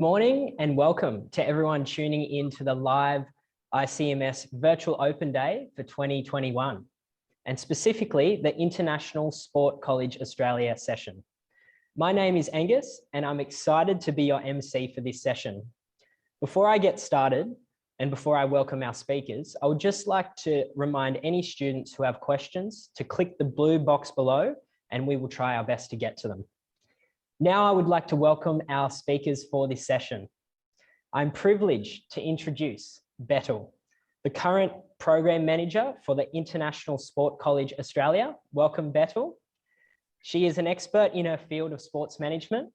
Morning and welcome to everyone tuning in to the live ICMS Virtual Open Day for 2021, and specifically the International Sport College Australia session. My name is Angus and I'm excited to be your MC for this session. Before I get started and before I welcome our speakers, I would just like to remind any students who have questions to click the blue box below and we will try our best to get to them. Now I would like to welcome our speakers for this session. I'm privileged to introduce Bettel, the current program manager for the International Sport College Australia. Welcome, Bettel. She is an expert in her field of sports management,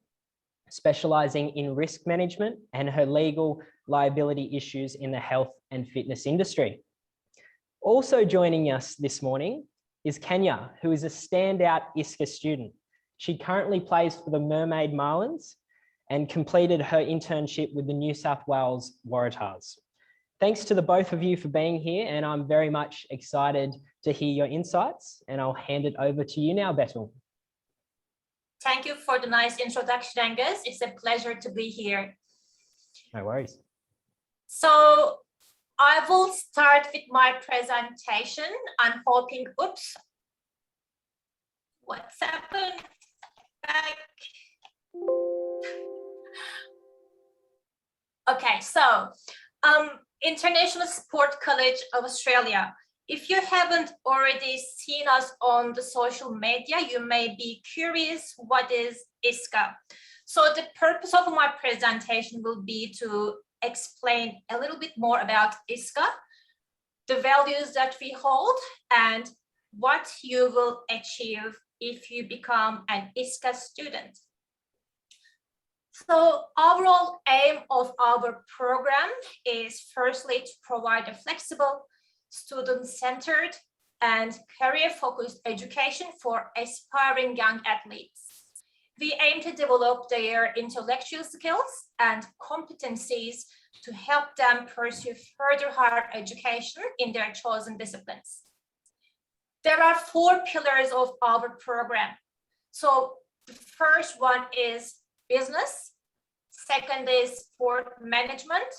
specializing in risk management and her legal liability issues in the health and fitness industry. Also joining us this morning is Kenya, who is a standout ISCA student. She currently plays for the Mermaid Marlins and completed her internship with the New South Wales Waratahs. Thanks to the both of you for being here, and I'm very much excited to hear your insights, and I'll hand it over to you now, Bettel. Thank you for the nice introduction, Angus. It's a pleasure to be here. No worries. So I will start with my presentation. I'm hoping, oops, what's happened? Back. Okay, so International Sport College of Australia. If you haven't already seen us on the social media, you may be curious what is ISCA. So the purpose of my presentation will be to explain a little bit more about ISCA, the values that we hold, and what you will achieve if you become an ISCA student. So overall aim of our program is firstly to provide a flexible, student-centered and career-focused education for aspiring young athletes. We aim to develop their intellectual skills and competencies to help them pursue further higher education in their chosen disciplines. There are 4 pillars of our program. So the first one is business, second is sport management,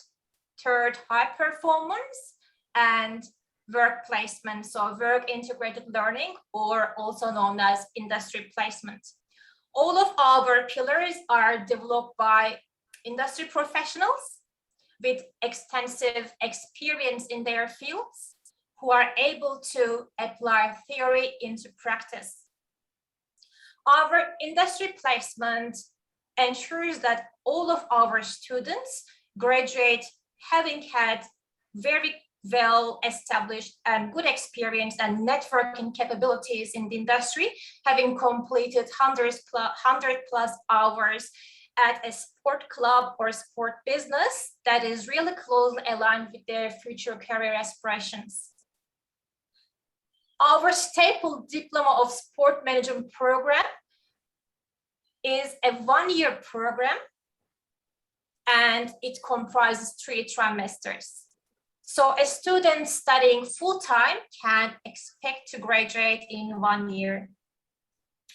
third high performance, and work placement, so work integrated learning, or also known as industry placement. All of our pillars are developed by industry professionals with extensive experience in their fields, who are able to apply theory into practice. Our industry placement ensures that all of our students graduate having had very well established and good experience and networking capabilities in the industry, having completed 100 plus hours at a sport club or sport business that is really closely aligned with their future career aspirations. Our staple diploma of sport management program is a 1-year program, and it comprises 3 trimesters. So a student studying full-time can expect to graduate in 1 year.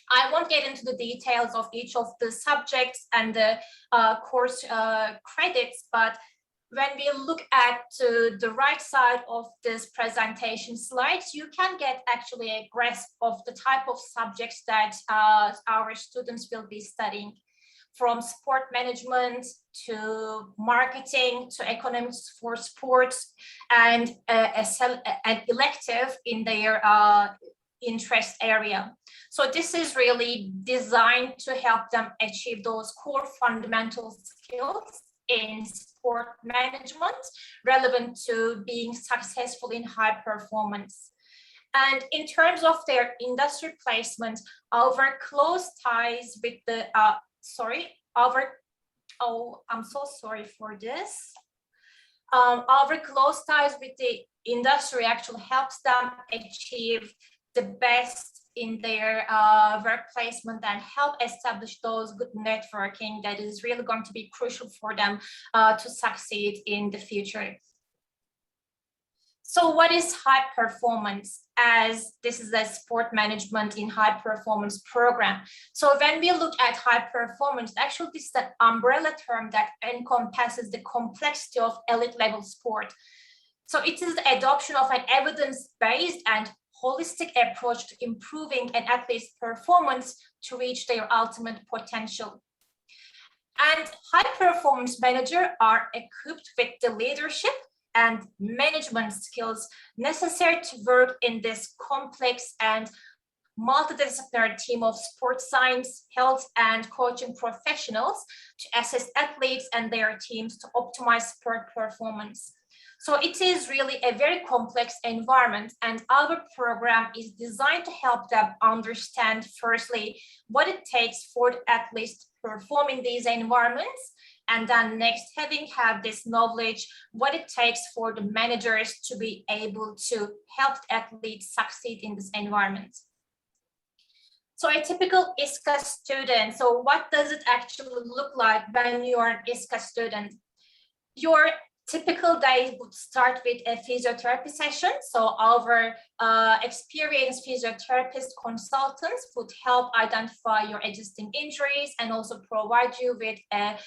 I won't get into the details of each of the subjects and the course credits, but when we look at the right side of this presentation slides, you can get actually a grasp of the type of subjects that our students will be studying, from sport management to marketing to economics for sports, and an elective in their interest area. So this is really designed to help them achieve those core fundamental skills in sport management relevant to being successful in high performance. And in terms of their industry placement, our close ties with the I'm so sorry for this. Our close ties with the industry actually helps them achieve the best in their work placement and help establish those good networking that is really going to be crucial for them to succeed in the future. So what is high performance, as this is a sport management in high performance program? So when we look at high performance, actually this is an umbrella term that encompasses the complexity of elite level sport. So it is the adoption of an evidence-based and holistic approach to improving an athlete's performance to reach their ultimate potential. And high performance managers are equipped with the leadership and management skills necessary to work in this complex and multidisciplinary team of sports science, health, and coaching professionals to assist athletes and their teams to optimize sport performance. So it is really a very complex environment, and our program is designed to help them understand, firstly, what it takes for the athletes to perform in these environments, and then next, having this knowledge, what it takes for the managers to be able to help athletes succeed in this environment. So a typical ISCA student, so what does it actually look like when you are an ISCA student? Your typical day would start with a physiotherapy session. So our experienced physiotherapist consultants would help identify your existing injuries and also provide you with a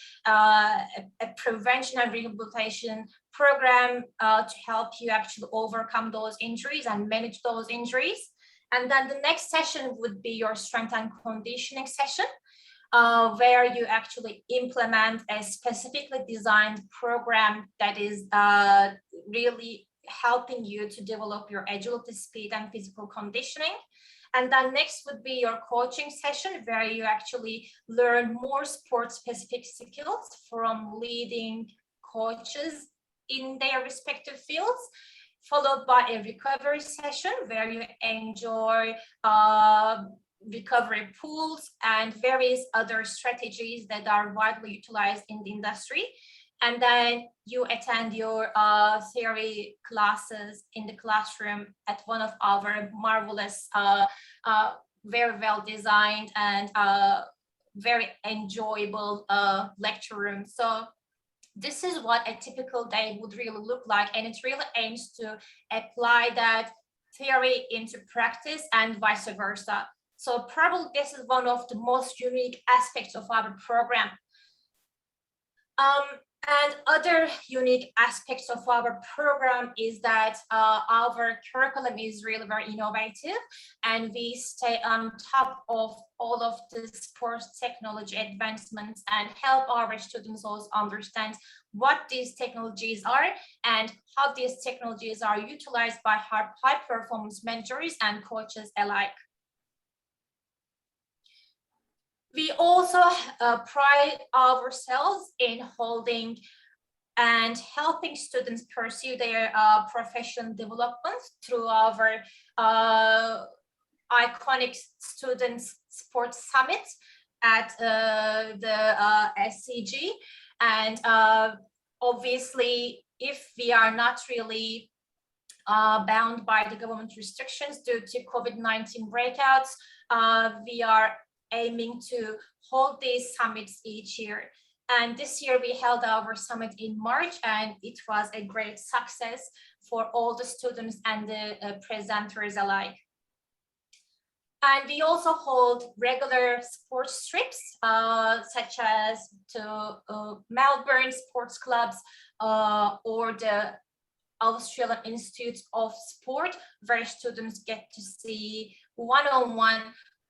prevention and rehabilitation program to help you actually overcome those injuries and manage those injuries. And then the next session would be your strength and conditioning session, where you actually implement a specifically designed program that is really helping you to develop your agility, speed, and physical conditioning. And then next would be your coaching session, where you actually learn more sport-specific skills from leading coaches in their respective fields, followed by a recovery session where you enjoy recovery pools and various other strategies that are widely utilized in the industry. And then you attend your theory classes in the classroom at one of our marvelous, very well designed and very enjoyable lecture rooms. So this is what a typical day would really look like, and it really aims to apply that theory into practice and vice versa. So probably this is one of the most unique aspects of our program. And other unique aspects of our program is that our curriculum is really very innovative, and we stay on top of all of the sports technology advancements and help our students also understand what these technologies are and how these technologies are utilized by high performance managers and coaches alike. We also pride ourselves in holding and helping students pursue their professional development through our iconic Students Sports Summit at the SCG. And obviously, if we are not really bound by the government restrictions due to COVID-19 breakouts, we are aiming to hold these summits each year. And this year we held our summit in March, and it was a great success for all the students and the presenters alike. And we also hold regular sports trips, such as to Melbourne sports clubs or the Australian Institutes of Sport, where students get to see one-on-one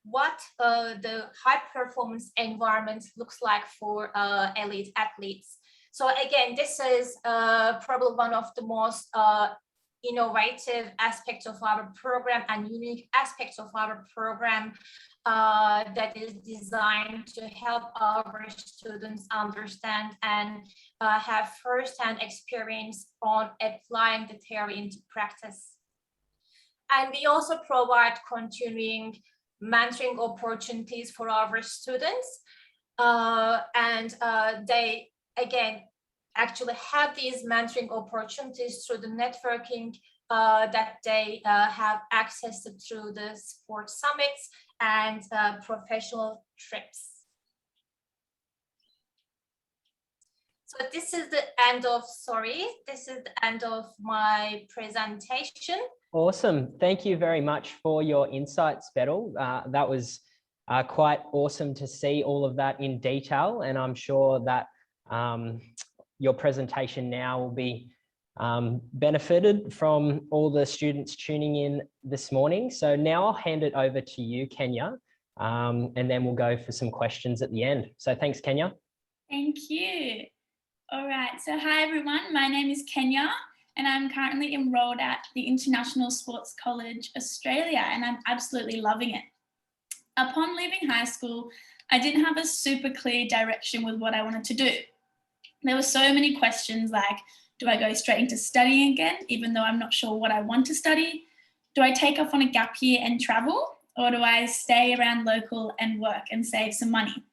what the high performance environment looks like for elite athletes. So again, this is probably one of the most innovative aspects of our program and unique aspects of our program that is designed to help our students understand and have first-hand experience on applying the theory into practice. And we also provide continuing mentoring opportunities for our students, and they again actually have these mentoring opportunities through the networking that they have access to through the sports summits and professional trips. So this is the end of, this is the end of my presentation. Awesome. Thank you very much for your insights, Betel. That was quite awesome to see all of that in detail. And I'm sure that your presentation now will be benefited from all the students tuning in this morning. So now I'll hand it over to you, Kenya, and then we'll go for some questions at the end. So thanks, Kenya. Thank you. All right, so hi everyone, my name is Kenya and I'm currently enrolled at the International Sports College Australia and I'm absolutely loving it. Upon leaving high school, I didn't have a super clear direction with what I wanted to do. There were so many questions like, do I go straight into studying again, even though I'm not sure what I want to study? Do I take off on a gap year and travel? Or do I stay around local and work and save some money?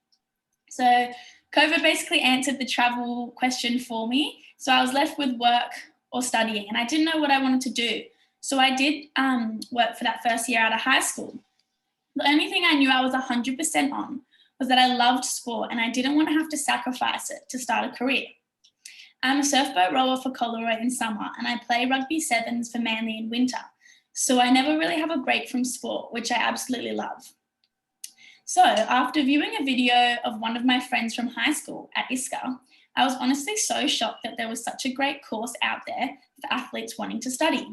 So COVID basically answered the travel question for me. So I was left with work or studying and I didn't know what I wanted to do. So I did work for that first year out of high school. The only thing I knew I was 100% on was that I loved sport and I didn't want to have to sacrifice it to start a career. I'm a surfboat rower for Collaroy in summer and I play rugby sevens for Manly in winter. So I never really have a break from sport, which I absolutely love. So after viewing a video of one of my friends from high school at ISCA, I was honestly so shocked that there was such a great course out there for athletes wanting to study.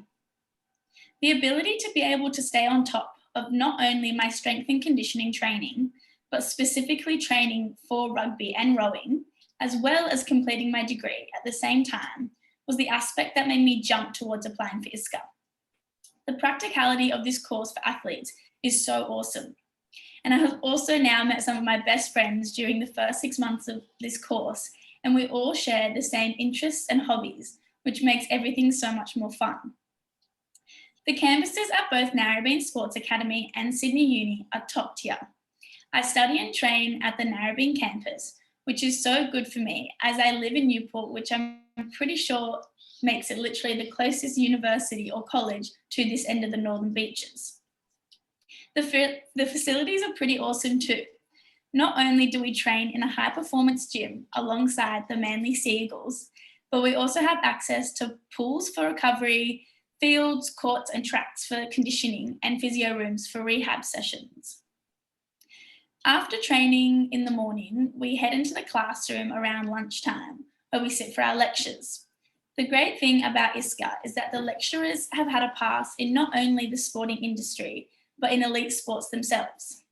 The ability to be able to stay on top of not only my strength and conditioning training, but specifically training for rugby and rowing, as well as completing my degree at the same time, was the aspect that made me jump towards applying for ISCA. The practicality of this course for athletes is so awesome. And I have also now met some of my best friends during the first 6 months of this course, and we all share the same interests and hobbies, which makes everything so much more fun. The campuses at both Narrabeen Sports Academy and Sydney Uni are top tier. I study and train at the Narrabeen campus, which is so good for me as I live in Newport, which I'm pretty sure makes it literally the closest university or college to this end of the Northern Beaches. The facilities are pretty awesome too. Not only do we train in a high performance gym alongside the Manly Sea Eagles, but we also have access to pools for recovery, fields, courts and tracks for conditioning and physio rooms for rehab sessions. After training in the morning, we head into the classroom around lunchtime where we sit for our lectures. The great thing about ISCA is that the lecturers have had a pass in not only the sporting industry, but in elite sports themselves.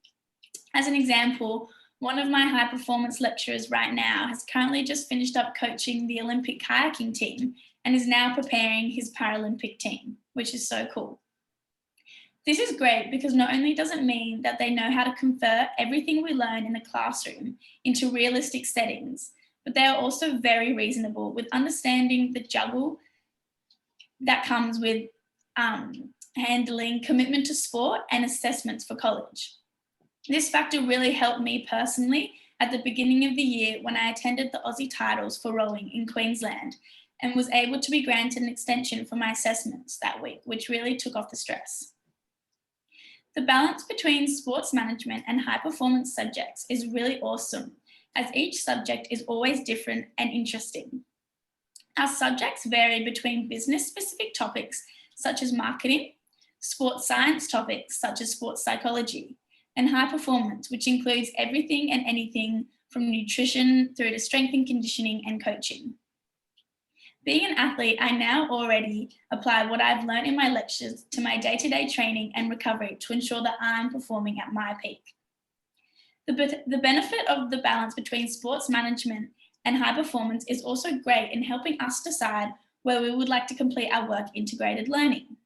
As an example, one of my high performance lecturers right now has currently just finished up coaching the Olympic kayaking team and is now preparing his Paralympic team, which is so cool. This is great because not only does it mean that they know how to convert everything we learn in the classroom into realistic settings, but they are also very reasonable with understanding the juggle that comes with handling commitment to sport and assessments for college. This factor really helped me personally at the beginning of the year when I attended the Aussie titles for rowing in Queensland and was able to be granted an extension for my assessments that week, which really took off the stress. The balance between sports management and high performance subjects is really awesome, as each subject is always different and interesting. Our subjects vary between business specific topics such as marketing, sports science topics such as sports psychology, and high performance, which includes everything and anything from nutrition through to strength and conditioning and coaching. Being an athlete, I now already apply what I've learned in my lectures to my day-to-day training and recovery to ensure that I'm performing at my peak. The benefit of the balance between sports management and high performance is also great in helping us decide where we would like to complete our work integrated learning.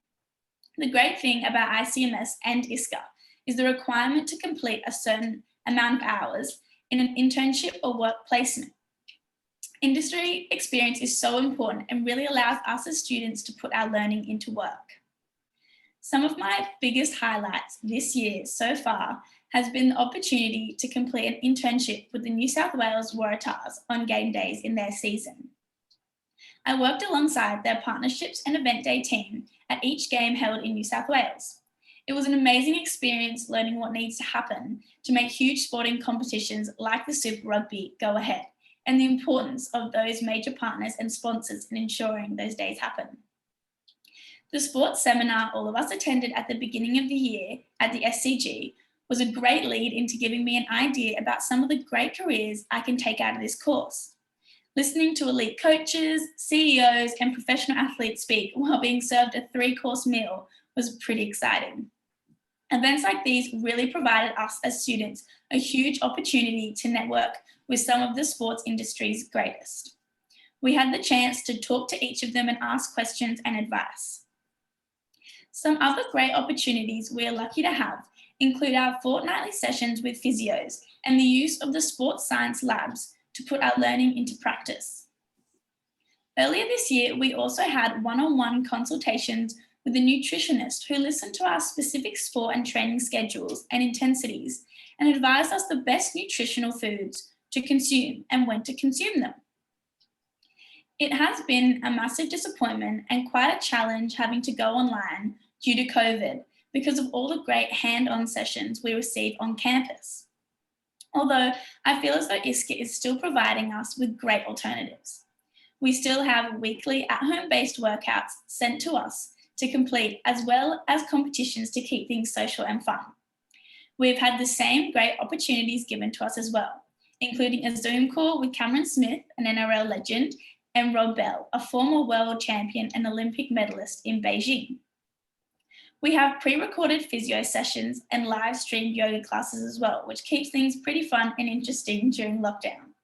The great thing about ICMS and ISCA is the requirement to complete a certain amount of hours in an internship or work placement. Industry experience is so important and really allows us as students to put our learning into work. Some of my biggest highlights this year so far has been the opportunity to complete an internship with the New South Wales Waratahs on game days in their season. I worked alongside their partnerships and event day team at each game held in New South Wales. It was an amazing experience learning what needs to happen to make huge sporting competitions like the Super Rugby go ahead and the importance of those major partners and sponsors in ensuring those days happen. The sports seminar all of us attended at the beginning of the year at the SCG was a great lead into giving me an idea about some of the great careers I can take out of this course. Listening to elite coaches, CEOs, and professional athletes speak while being served a 3-course meal was pretty exciting. Events like these really provided us as students a huge opportunity to network with some of the sports industry's greatest. We had the chance to talk to each of them and ask questions and advice. Some other great opportunities we are lucky to have include our fortnightly sessions with physios and the use of the sports science labs to put our learning into practice. Earlier this year, we also had one-on-one consultations with a nutritionist who listened to our specific sport and training schedules and intensities and advised us the best nutritional foods to consume and when to consume them. It has been a massive disappointment and quite a challenge having to go online due to COVID because of all the great hand-on sessions we receive on campus. Although I feel as though ISCA is still providing us with great alternatives. We still have weekly at-home based workouts sent to us to complete, as well as competitions to keep things social and fun. We've had the same great opportunities given to us as well, including a Zoom call with Cameron Smith, an NRL legend, and Rob Bell, a former world champion and Olympic medalist in Beijing. We have pre-recorded physio sessions and live streamed yoga classes as well, which keeps things pretty fun and interesting during lockdown.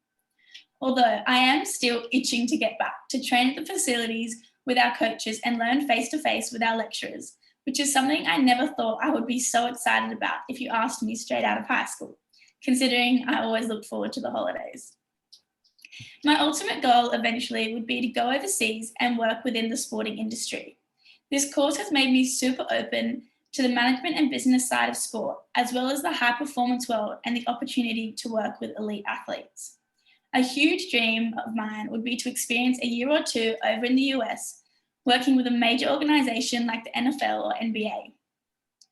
Although I am still itching to get back to train at the facilities with our coaches and learn face-to-face with our lecturers, which is something I never thought I would be so excited about if you asked me straight out of high school, considering I always look forward to the holidays. My ultimate goal eventually would be to go overseas and work within the sporting industry. This course has made me super open to the management and business side of sport, as well as the high performance world and the opportunity to work with elite athletes. A huge dream of mine would be to experience a year or two over in the US, working with a major organization like the NFL or NBA.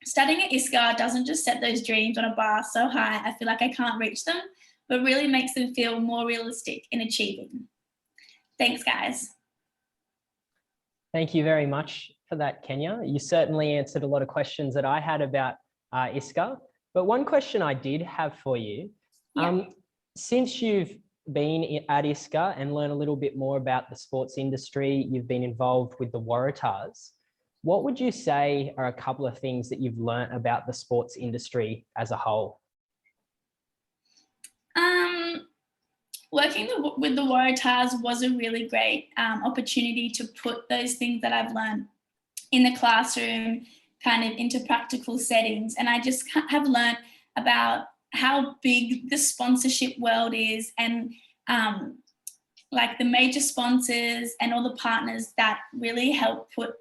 Studying at ISCA doesn't just set those dreams on a bar so high I feel like I can't reach them, but really makes them feel more realistic in achieving. Thanks, guys. Thank you very much for that, Kenya. You certainly answered a lot of questions that I had about ISCA, but one question I did have for you, since you've been at ISCA and learned a little bit more about the sports industry, you've been involved with the Waratahs, what would you say are a couple of things that you've learned about the sports industry as a whole? Working with the Waratahs was a really great opportunity to put those things that I've learned in the classroom kind of into practical settings. And I just have learned about how big the sponsorship world is and like the major sponsors and all the partners that really help put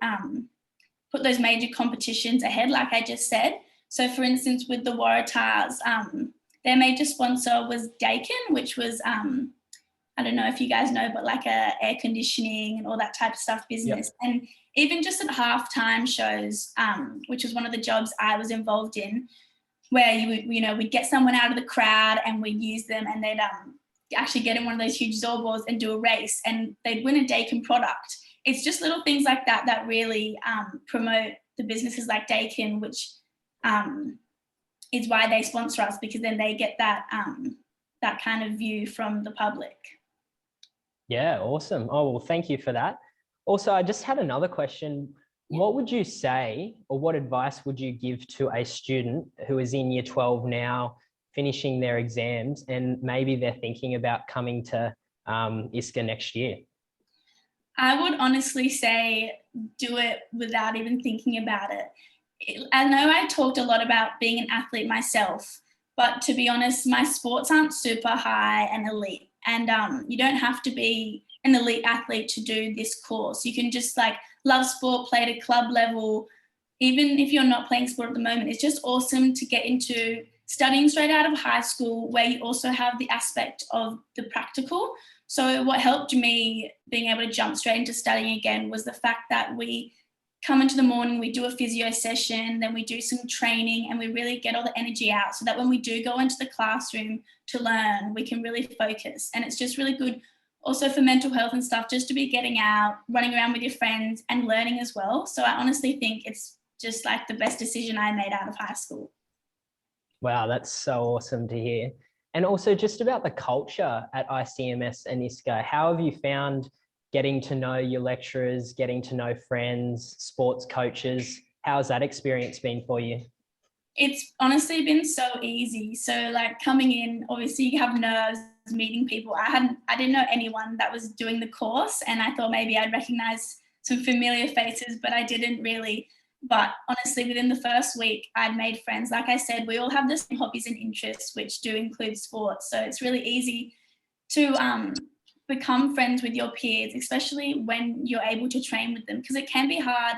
those major competitions ahead, like I just said. So for instance, with the Waratahs, their major sponsor was Dakin, which was, I don't know if you guys know, but like a air conditioning and all that type of stuff business. Yep. And even just at halftime shows, which was one of the jobs I was involved in, where we'd get someone out of the crowd and we'd use them and they'd actually get in one of those huge Zorballs and do a race and they'd win a Dakin product. It's just little things like that that really promote the businesses like Dakin, which is why they sponsor us, because then they get that that kind of view from the public. Yeah, awesome. Oh, well, thank you for that. Also, I just had another question. What would you say, or what advice would you give to a student who is in year 12 now, finishing their exams, and maybe they're thinking about coming to ISCA next year? I would honestly say do it without even thinking about it. I know I talked a lot about being an athlete myself, but to be honest, my sports aren't super high and elite. And you don't have to be an elite athlete to do this course. You can just like love sport, play at a club level. Even if you're not playing sport at the moment, it's just awesome to get into studying straight out of high school, where you also have the aspect of the practical. So what helped me being able to jump straight into studying again was the fact that we come into the morning, we do a physio session, then we do some training, and we really get all the energy out so that when we do go into the classroom to learn, we can really focus. And it's just really good also for mental health and stuff, just to be getting out, running around with your friends and learning as well. So I honestly think it's just like the best decision I made out of high school. Wow, that's so awesome to hear. And also just about the culture at ICMS and ISCA, how have you found getting to know your lecturers, getting to know friends, sports coaches? How's that experience been for you? It's honestly been so easy. So like coming in, obviously you have nerves meeting people. I didn't know anyone that was doing the course, and I thought maybe I'd recognize some familiar faces, but I didn't really. But honestly, within the first week, I'd made friends. Like I said, we all have the same hobbies and interests, which do include sports. So it's really easy to become friends with your peers, especially when you're able to train with them, because it can be hard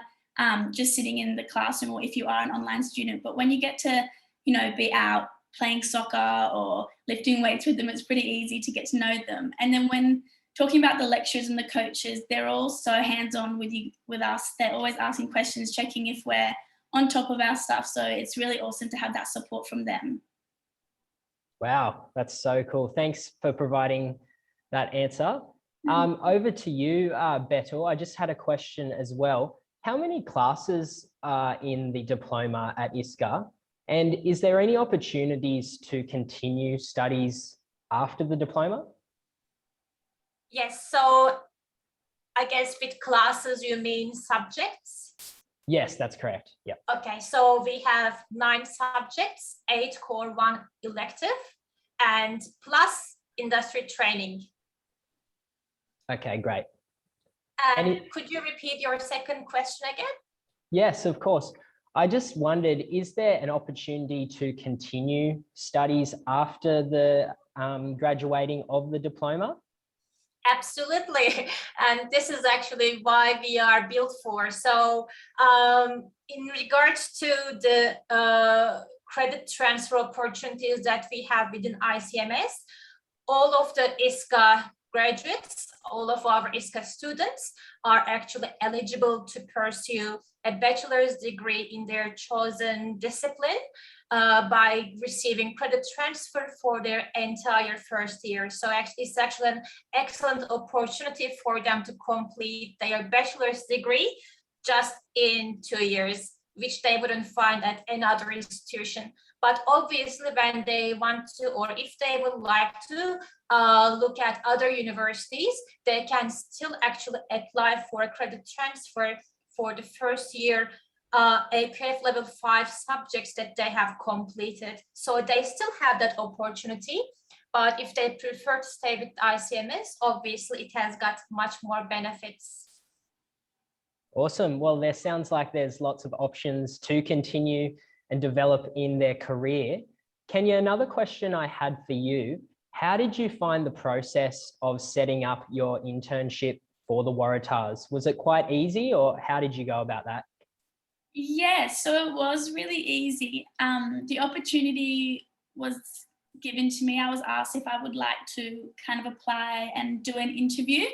just sitting in the classroom or if you are an online student. But when you get to, be out playing soccer or lifting weights with them, it's pretty easy to get to know them. And then when talking about the lecturers and the coaches, they're all so hands-on with us. They're always asking questions, checking if we're on top of our stuff. So it's really awesome to have that support from them. Wow, that's so cool. Thanks for providing that answer. Over to you, Betul. I just had a question as well. How many classes are in the diploma at ISCA? And is there any opportunities to continue studies after the diploma? Yes, so I guess with classes, you mean subjects? Yes, that's correct. Yeah. Okay, so we have 9 subjects, 8 core, 1 elective, and plus industry training. Okay, great. And could you repeat your second question again? Yes, of course. I just wondered, is there an opportunity to continue studies after the graduating of the diploma? Absolutely. And this is actually why we are built for. So in regards to the credit transfer opportunities that we have within ICMS, all of the ISCA graduates, all of our ISCA students are actually eligible to pursue a bachelor's degree in their chosen discipline by receiving credit transfer for their entire first year. So it's actually an excellent opportunity for them to complete their bachelor's degree just in 2 years, which they wouldn't find at another institution. But obviously, when they want to, or if they would like to look at other universities, they can still actually apply for a credit transfer for the first year APF level 5 subjects that they have completed. So they still have that opportunity. But if they prefer to stay with ICMS, obviously it has got much more benefits. Awesome. Well, there sounds like there's lots of options to continue and develop in their career. Kenya, another question I had for you, how did you find the process of setting up your internship for the Waratahs? Was it quite easy, or how did you go about that? Yeah, so it was really easy. The opportunity was given to me. I was asked if I would like to kind of apply and do an interview.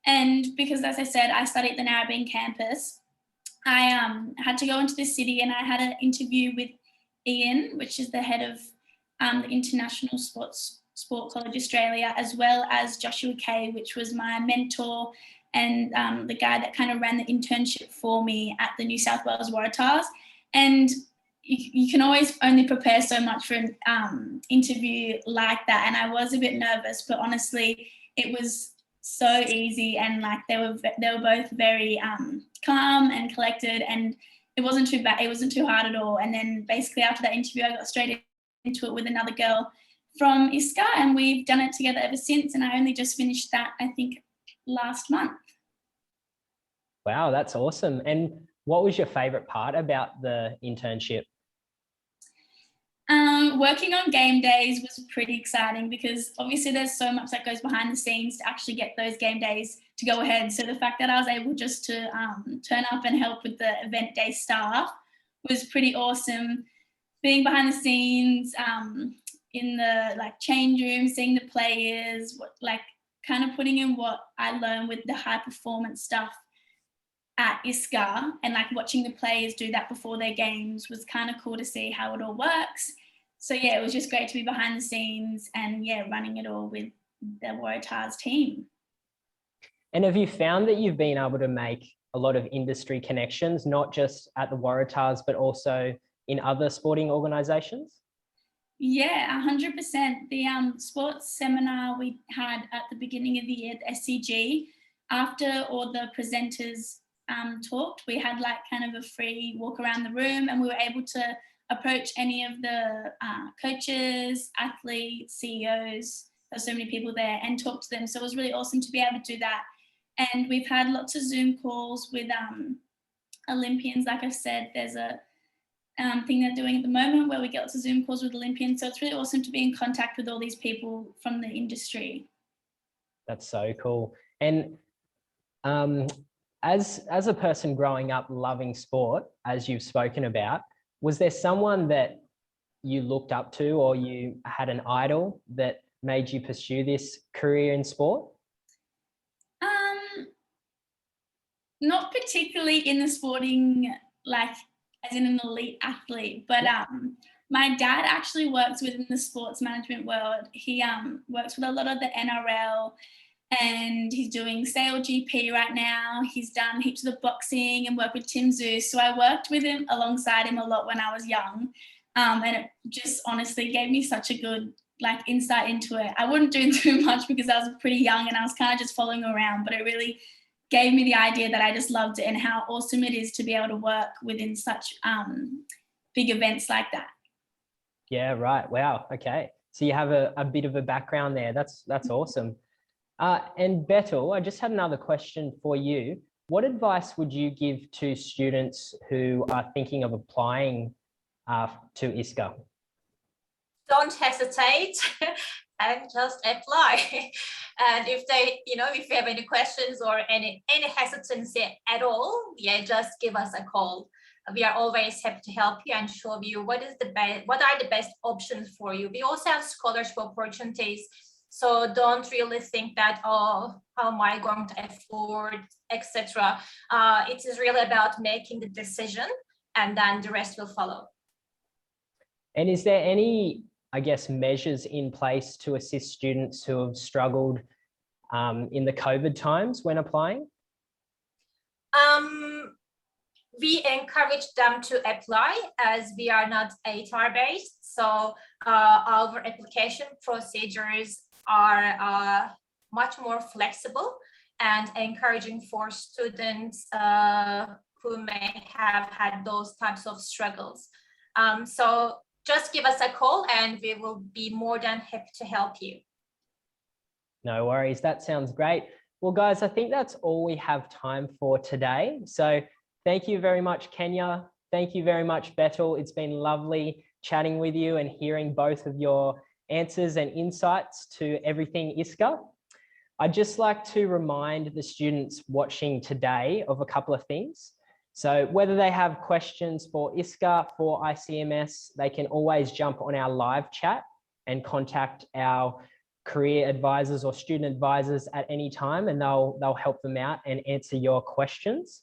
And because, as I said, I studied at the Narrabeen campus, I had to go into the city, and I had an interview with Ian, which is the head of the International Sport College Australia, as well as Joshua Kay, which was my mentor and the guy that kind of ran the internship for me at the New South Wales Waratahs. And you can always only prepare so much for an interview like that. And I was a bit nervous, but honestly, it was so easy, and like they were both very calm and collected, and it wasn't too bad. It wasn't too hard at all. And then basically after that interview, I got straight into it with another girl from ISCA, and we've done it together ever since. And I only just finished that, I think, last month. Wow, that's awesome. And what was your favorite part about the internship? Working on game days was pretty exciting, because obviously there's so much that goes behind the scenes to actually get those game days to go ahead. So the fact that I was able just to turn up and help with the event day staff was pretty awesome. Being behind the scenes, in the change room, seeing the players, kind of putting in what I learned with the high performance stuff at ISCA, and like watching the players do that before their games was kind of cool to see how it all works. So yeah, it was just great to be behind the scenes and yeah, running it all with the Waratahs team. And have you found that you've been able to make a lot of industry connections, not just at the Waratahs, but also in other sporting organisations? Yeah, 100%. The sports seminar we had at the beginning of the year, the SCG, after all the presenters talked, we had like kind of a free walk around the room, and we were able to approach any of the coaches, athletes, CEOs. There's so many people there, and talk to them. So it was really awesome to be able to do that. And we've had lots of Zoom calls with Olympians. Like I've said, there's a thing they're doing at the moment where we get lots of Zoom calls with Olympians. So it's really awesome to be in contact with all these people from the industry. That's so cool. And as a person growing up loving sport, as you've spoken about, was there someone that you looked up to or you had an idol that made you pursue this career in sport? Not particularly in the sporting, like as in an elite athlete, but my dad actually works within the sports management world. He works with a lot of the NRL, and he's doing Sale GP right now. He's done heaps of the boxing and worked with Tim Zeus. So I worked with him alongside him a lot when I was young. And it just honestly gave me such a good like insight into it. I wouldn't do too much because I was pretty young and I was kind of just following around, but it really gave me the idea that I just loved it and how awesome it is to be able to work within such big events like that. Yeah, right. Wow. Okay. So you have a bit of a background there. That's awesome. And Betul, I just had another question for you. What advice would you give to students who are thinking of applying to ISCA? Don't hesitate and just apply. And if they, if you have any questions or any hesitancy at all, yeah, just give us a call. We are always happy to help you and show you what are the best options for you. We also have scholarship opportunities. So don't really think that, oh, how am I going to afford, etc. It is really about making the decision and then the rest will follow. And is there any, I guess, measures in place to assist students who have struggled in the COVID times when applying? We encourage them to apply as we are not ATAR based. So our application procedures are much more flexible and encouraging for students who may have had those types of struggles. So just give us a call and we will be more than happy to help you. No worries. That sounds great. Well, guys, I think that's all we have time for today. So thank you very much, Kenya. Thank you very much, Betul. It's been lovely chatting with you and hearing both of your answers and insights to everything ISCA. I'd just like to remind the students watching today of a couple of things. So whether they have questions for ISCA, for ICMS, they can always jump on our live chat and contact our career advisors or student advisors at any time, and they'll help them out and answer your questions.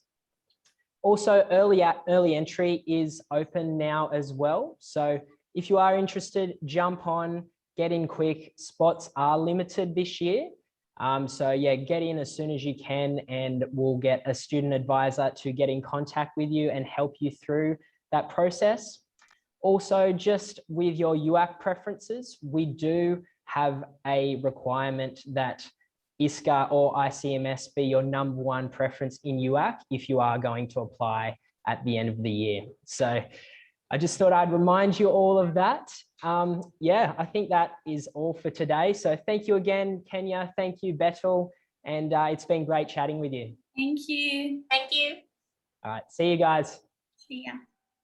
Also, early entry is open now as well. So if you are interested, jump on, get in quick. Spots are limited this year. So yeah, get in as soon as you can and we'll get a student advisor to get in contact with you and help you through that process. Also, just with your UAC preferences, we do have a requirement that ISCA or ICMS be your #1 preference in UAC if you are going to apply at the end of the year. So I just thought I'd remind you all of that. Yeah, I think that is all for today. So thank you again, Kenya. Thank you, Betul. And it's been great chatting with you. Thank you. Thank you. All right, see you guys. See ya.